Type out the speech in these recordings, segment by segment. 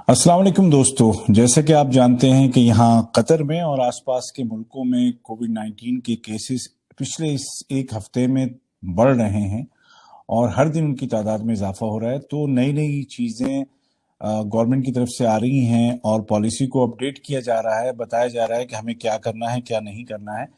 अस्सलाम वालेकुम दोस्तों, जैसे कि आप जानते हैं कि यहाँ कतर में और आसपास के मुल्कों में कोविड 19 के केसेस पिछले इस एक हफ्ते में बढ़ रहे हैं और हर दिन उनकी तादाद में इजाफा हो रहा है। तो नई नई चीज़ें गवर्नमेंट की तरफ से आ रही हैं और पॉलिसी को अपडेट किया जा रहा है, बताया जा रहा है कि हमें क्या करना है, क्या नहीं करना है।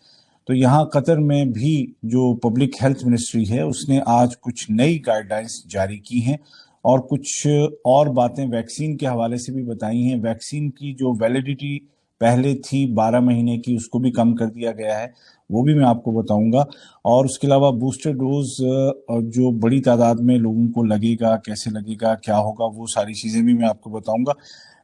तो यहाँ कतर में भी जो पब्लिक हेल्थ मिनिस्ट्री है उसने आज कुछ नई गाइडलाइंस जारी की हैं और कुछ और बातें वैक्सीन के हवाले से भी बताई हैं। वैक्सीन की जो वैलिडिटी पहले थी 12 महीने की, उसको भी कम कर दिया गया है, वो भी मैं आपको बताऊंगा। और उसके अलावा बूस्टर डोज जो बड़ी तादाद में लोगों को लगेगा, कैसे लगेगा, क्या होगा, वो सारी चीज़ें भी मैं आपको बताऊंगा।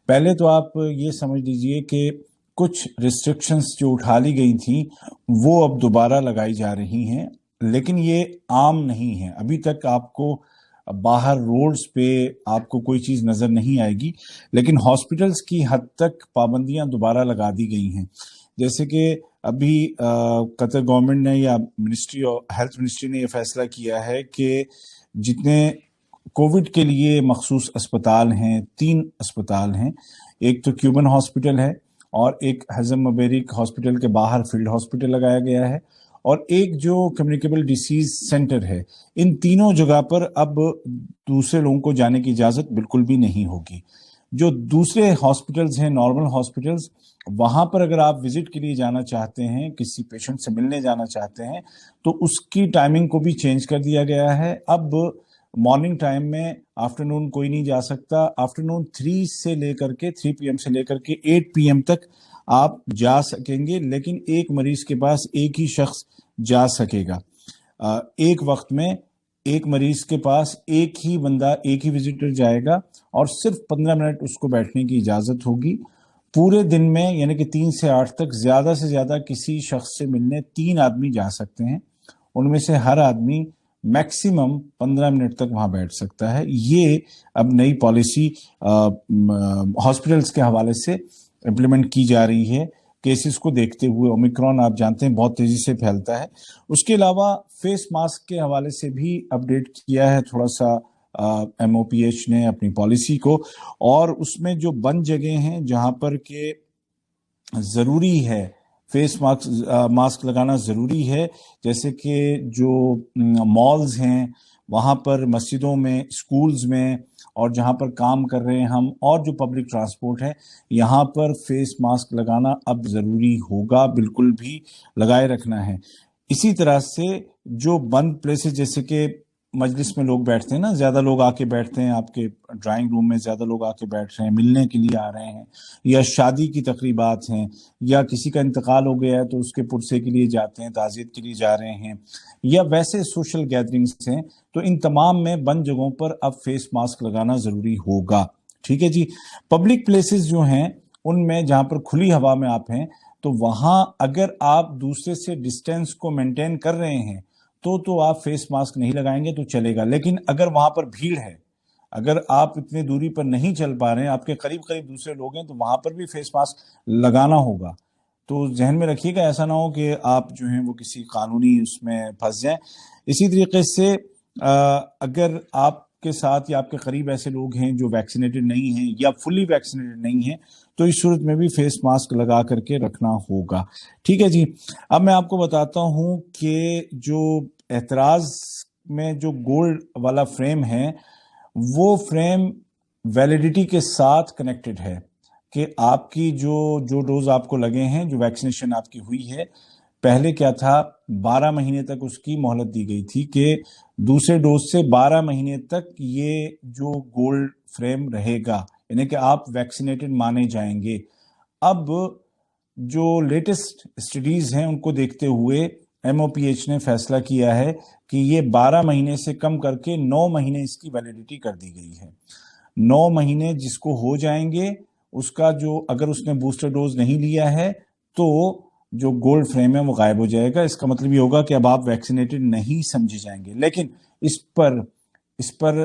पहले तो आप ये समझ लीजिए कि कुछ रिस्ट्रिक्शंस जो उठा ली गई थी वो अब दोबारा लगाई जा रही हैं, लेकिन ये आम नहीं है। अभी तक आपको बाहर रोड्स पे आपको कोई चीज़ नज़र नहीं आएगी, लेकिन हॉस्पिटल्स की हद तक पाबंदियां दोबारा लगा दी गई हैं। जैसे कि अभी कतर गवर्नमेंट ने या हेल्थ मिनिस्ट्री ने ये फैसला किया है कि जितने कोविड के लिए मखसूस अस्पताल हैं, 3 अस्पताल हैं। एक तो क्यूबन हॉस्पिटल है और एक हजम मबेरिक हॉस्पिटल के बाहर फील्ड हॉस्पिटल लगाया गया है और एक जो कम्युनिकेबल डिसीज सेंटर है। इन तीनों जगह पर अब दूसरे लोगों को जाने की इजाज़त बिल्कुल भी नहीं होगी। जो दूसरे हॉस्पिटल्स हैं, नॉर्मल हॉस्पिटल्स, वहाँ पर अगर आप विजिट के लिए जाना चाहते हैं, किसी पेशेंट से मिलने जाना चाहते हैं, तो उसकी टाइमिंग को भी चेंज कर दिया गया है। अब मॉर्निंग टाइम में आफ्टरनून कोई नहीं जा सकता। आफ्टरनून 3 PM से लेकर के 8 PM तक आप जा सकेंगे, लेकिन एक मरीज के पास एक ही शख्स जा सकेगा। एक वक्त में एक मरीज के पास एक ही बंदा, एक ही विजिटर जाएगा और सिर्फ 15 मिनट उसको बैठने की इजाज़त होगी। पूरे दिन में यानी कि 3 से 8 तक ज़्यादा से ज़्यादा किसी शख्स से मिलने 3 आदमी जा सकते हैं। उनमें से हर आदमी मैक्सिमम 15 मिनट तक वहाँ बैठ सकता है। ये अब नई पॉलिसी हॉस्पिटल्स के हवाले से इम्प्लीमेंट की जा रही है, केसेस को देखते हुए। ओमिक्रॉन आप जानते हैं बहुत तेजी से फैलता है। उसके अलावा फेस मास्क के हवाले से भी अपडेट किया है थोड़ा सा MOPH ने अपनी पॉलिसी को, और उसमें जो बंद जगह हैं जहां पर के ज़रूरी है फेस मास्क लगाना ज़रूरी है, जैसे कि जो मॉल्स हैं वहाँ पर, मस्जिदों में, स्कूल्स में, और जहाँ पर काम कर रहे हैं हम, और जो पब्लिक ट्रांसपोर्ट है, यहाँ पर फेस मास्क लगाना अब ज़रूरी होगा, बिल्कुल भी लगाए रखना है। इसी तरह से जो बंद प्लेसेस, जैसे कि मजलिस में लोग बैठते हैं ना, ज़्यादा लोग आके बैठते हैं, आपके ड्राइंग रूम में ज़्यादा लोग आके बैठ रहे हैं, मिलने के लिए आ रहे हैं, या शादी की तकरीबात हैं, या किसी का इंतकाल हो गया है तो उसके पुरसे के लिए जाते हैं, ताज़ियत के लिए जा रहे हैं, या वैसे सोशल गैदरिंग्स हैं, तो इन तमाम में बंद जगहों पर अब फेस मास्क लगाना ज़रूरी होगा। ठीक है जी। पब्लिक प्लेसेस जो हैं उनमें, जहाँ पर खुली हवा में आप हैं, तो वहाँ अगर आप दूसरे से डिस्टेंस को मेंटेन कर रहे हैं तो आप फेस मास्क नहीं लगाएंगे तो चलेगा। लेकिन अगर वहां पर भीड़ है, अगर आप इतनी दूरी पर नहीं चल पा रहे हैं, आपके करीब करीब दूसरे लोग हैं, तो वहां पर भी फेस मास्क लगाना होगा। तो जहन में रखिएगा, ऐसा ना हो कि आप जो हैं वो किसी कानूनी उसमें फंस जाएं। इसी तरीके से अगर आपके साथ या आपके करीब ऐसे लोग हैं जो वैक्सीनेटेड नहीं हैं या फुली वैक्सीनेटेड नहीं हैं, तो इस सूरत में भी फेस मास्क लगा करके रखना होगा। ठीक है जी। अब मैं आपको बताता हूं कि जो एतराज में जो गोल्ड वाला फ्रेम है, वो फ्रेम वैलिडिटी के साथ कनेक्टेड है कि आपकी जो डोज आपको लगे हैं, जो वैक्सीनेशन आपकी हुई है, पहले क्या था, 12 महीने तक उसकी मोहलत दी गई थी कि दूसरे डोज से 12 महीने तक ये जो गोल्ड फ्रेम रहेगा, यानी कि आप वैक्सीनेटेड माने जाएंगे। अब जो लेटेस्ट स्टडीज हैं उनको देखते हुए MOPH ने फैसला किया है कि ये 12 महीने से कम करके 9 महीने इसकी वैलिडिटी कर दी गई है। 9 महीने जिसको हो जाएंगे, उसका जो, अगर उसने बूस्टर डोज नहीं लिया है तो जो गोल्ड फ्रेम है वो गायब हो जाएगा। इसका मतलब ये होगा कि अब आप वैक्सीनेटेड नहीं समझे जाएंगे। लेकिन इस पर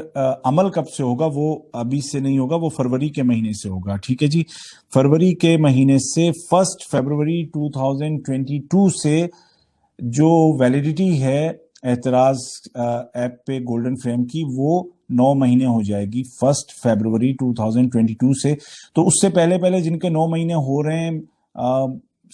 अमल कब से होगा, वो अभी से नहीं होगा, वो फरवरी के महीने से होगा। ठीक है जी। फरवरी के महीने से 1 फरवरी 2022 से जो वैलिडिटी है اعتراض ایپ پہ گولڈن فریم کی وہ 9 مہینے ہو جائے گی 1 فروری 2022 سے. تو اس سے پہلے جن کے 9 مہینے ہو رہے ہیں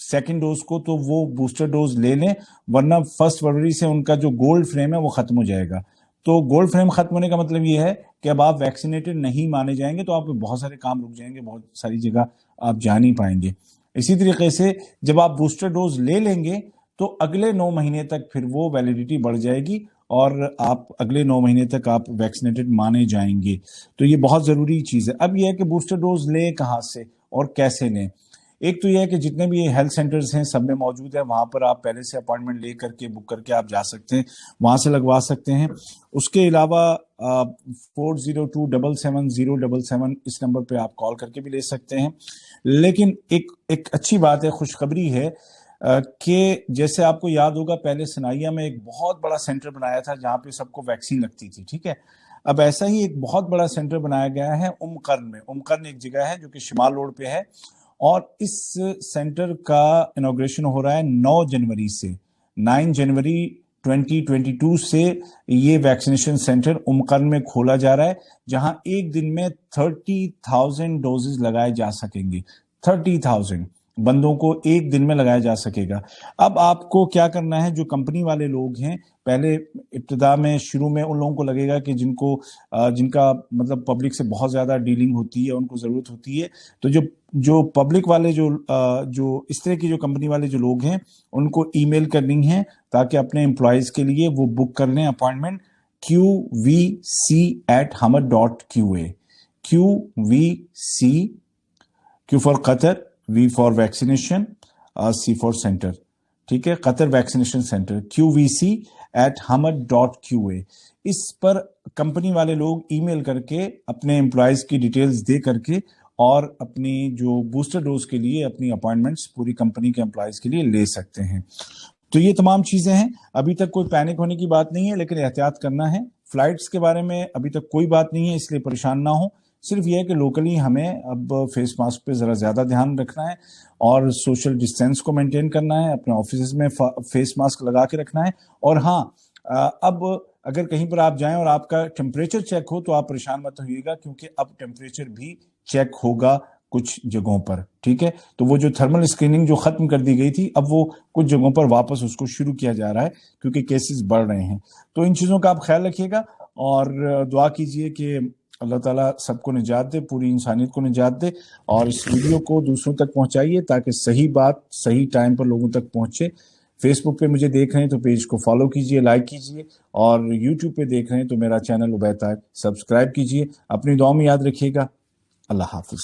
سیکنڈ ڈوز کو تو وہ بوسٹر ڈوز لے لیں، ورنہ 1 فروری سے ان کا جو گولڈ فریم ہے وہ ختم ہو جائے گا. تو گولڈ فریم ختم ہونے کا مطلب یہ ہے کہ اب آپ ویکسینیٹڈ نہیں مانے جائیں گے، تو آپ کے بہت سارے کام رک جائیں گے، بہت ساری جگہ آپ جا نہیں پائیں گے. اسی طریقے سے جب آپ بوسٹر ڈوز لے لیں گے تو اگلے 9 مہینے تک پھر وہ ویلیڈیٹی بڑھ جائے گی اور آپ اگلے 9 مہینے تک آپ ویکسینیٹڈ مانے جائیں گے. تو یہ بہت ضروری چیز ہے. اب یہ ہے کہ بوسٹر ڈوز لیں کہاں سے اور کیسے لیں. ایک تو یہ ہے کہ جتنے بھی ہیلتھ سینٹرز ہیں سب میں موجود ہے، وہاں پر آپ پہلے سے اپوائنٹمنٹ لے کر کے بک کر کے آپ جا سکتے ہیں، وہاں سے لگوا سکتے ہیں. اس کے علاوہ 40277077 اس نمبر پہ آپ کال کر کے بھی لے سکتے ہیں. لیکن ایک اچھی بات ہے، خوشخبری ہے کہ جیسے آپ کو یاد ہوگا پہلے سنائیہ میں ایک بہت بڑا سینٹر بنایا تھا جہاں پہ سب کو ویکسین لگتی تھی، ٹھیک ہے. اب ایسا ہی ایک بہت بڑا سینٹر بنایا گیا ہے قرن میں. قرن ایک جگہ ہے جو کہ شمال روڈ پہ ہے، اور اس سینٹر کا انوگریشن ہو رہا ہے 9 جنوری سے. 9 جنوری 2022 سے یہ ویکسینیشن سینٹر قرن میں کھولا جا رہا ہے، جہاں ایک دن میں 30,000 ڈوزز لگائے جا سکیں گے. 30,000 بندوں کو ایک دن میں لگایا جا سکے گا. اب آپ کو کیا کرنا ہے، جو کمپنی والے لوگ ہیں، پہلے ابتدا میں شروع میں ان لوگوں کو لگے گا کہ جن کا مطلب پبلک سے بہت زیادہ ڈیلنگ ہوتی ہے، ان کو ضرورت ہوتی ہے، تو جو پبلک والے جو اس طرح کی جو کمپنی والے جو لوگ ہیں ان کو ای میل کرنی ہے تاکہ اپنے امپلائیز کے لیے وہ بک کر لیں appointment qvc@hamad.qa. QVC، Q for Qatar, V for vaccination, C for centre, ٹھیک ہے، قطر ویکسینیشن سینٹر، QVC@hamad.qa. اس پر کمپنی والے لوگ ای میل کر کے اپنے امپلائیز کی ڈیٹیلز دے کر کے اور اپنی جو بوسٹر ڈوز کے لیے اپنی اپوائنٹمنٹس پوری کمپنی کے امپلائیز کے لیے لے سکتے ہیں. تو یہ تمام چیزیں ہیں. ابھی تک کوئی پینک ہونے کی بات نہیں ہے، لیکن احتیاط کرنا ہے. فلائٹس کے بارے میں ابھی تک کوئی بات نہیں ہے، اس لیے پریشان نہ ہوں. صرف یہ ہے کہ لوکلی ہمیں اب فیس ماسک پہ ذرا زیادہ دھیان رکھنا ہے اور سوشل ڈسٹینس کو مینٹین کرنا ہے، اپنے آفیسز میں فیس ماسک لگا کے رکھنا ہے. اور ہاں، اب اگر کہیں پر آپ جائیں اور آپ کا ٹیمپریچر چیک ہو تو آپ پریشان مت ہوئیے گا، کیونکہ اب ٹیمپریچر بھی چیک ہوگا کچھ جگہوں پر، ٹھیک ہے. تو وہ جو تھرمل اسکریننگ جو ختم کر دی گئی تھی، اب وہ کچھ جگہوں پر واپس اس کو شروع کیا جا رہا ہے کیونکہ کیسز بڑھ رہے ہیں. تو ان چیزوں کا آپ خیال رکھیے گا اور دعا کیجئے کہ اللہ تعالیٰ سب کو نجات دے، پوری انسانیت کو نجات دے. اور اس ویڈیو کو دوسروں تک پہنچائیے تاکہ صحیح بات صحیح ٹائم پر لوگوں تک پہنچے. فیس بک پہ مجھے دیکھ رہے ہیں تو پیج کو فالو کیجئے، لائک کیجئے، اور یوٹیوب پہ دیکھ رہے ہیں تو میرا چینل عبید طاہر سبسکرائب کیجئے. اپنی دعا میں یاد رکھیے گا. اللہ حافظ.